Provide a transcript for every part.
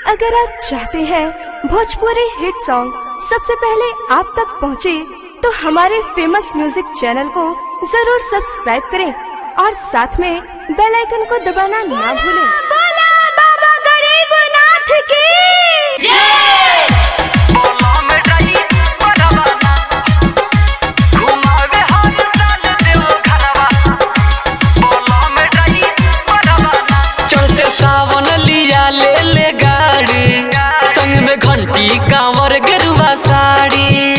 अगर आप चाहते हैं भोजपुरी हिट सॉन्ग सबसे पहले आप तक पहुंचे, तो हमारे फेमस म्यूजिक चैनल को जरूर सब्सक्राइब करें और साथ में बेल आइकन को दबाना ना भूलें। बोला बाबा गरीबनाथ की संग में घंटी कांवर गेरुआ साड़ी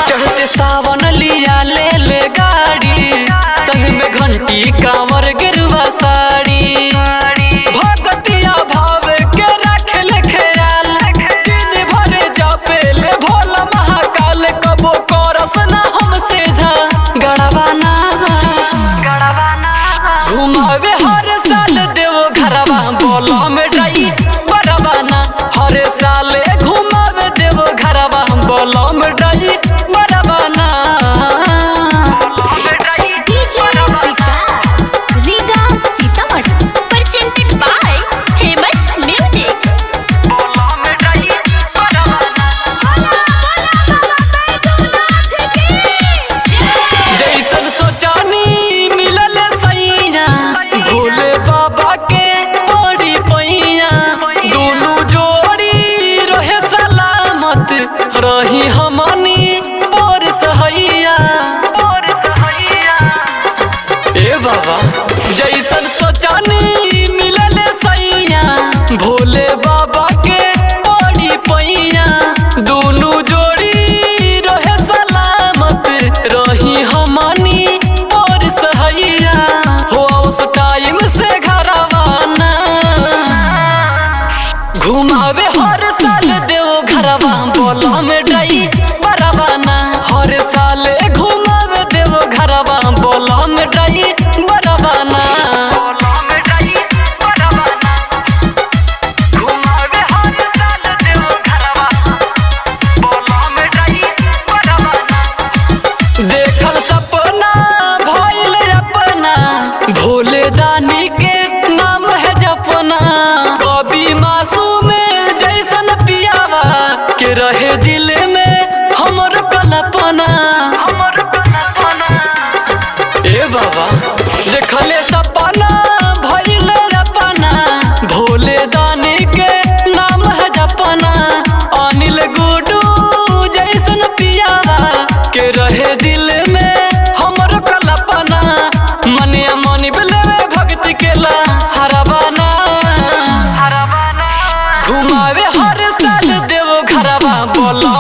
चढ़ते सावन लिया ले ले गाड़ी, संग में घंटी कांवर गेरुआ साड़ी। भगतिया भाव के रख ले ख्याल, दिन भर जापे ले भोला महाकाल। कबो करस ना हमसे गड़वाना घुमावे हर साल देव घरवा। बोला में डाई बरवाना हर साल घुमावे देव घरवा। बोला में डाई बरवाना। जैसन सोचानी मिलल सैया, भोले बाबा के बड़ी पैया। दोनों जोड़ी रहे सलामत, रही हमनी और सहैया। ए बाबा जैसन सोचानी मिलल सैया, भोले बाबा के बड़ी पैया। दोनों जोड़ी रहे सलामत, रही हमनी और सहैया। हो उस टाइम से घरवाना घुमावे हर साल देव घरवा। बोला में डाई बरवाना हर साल घुमावे देव घरवा। बोला में डाई बरवाना। देखल सपना भइल अपना, भोले दानी के नाम है जपना। कभी मासूम जैसन पियावा के रहे दिल में हमर कल्पना। ए बाबा देखले सपना भइल अपना, भोले दानी के नाम है जपना। अनिल गुडू जैसन पियावा के रहे दिल में हमर कल्पना। मनिया मनी बेलेवे भक्ति केला हरवाना घुमावे हर साल देव घरवा। बोला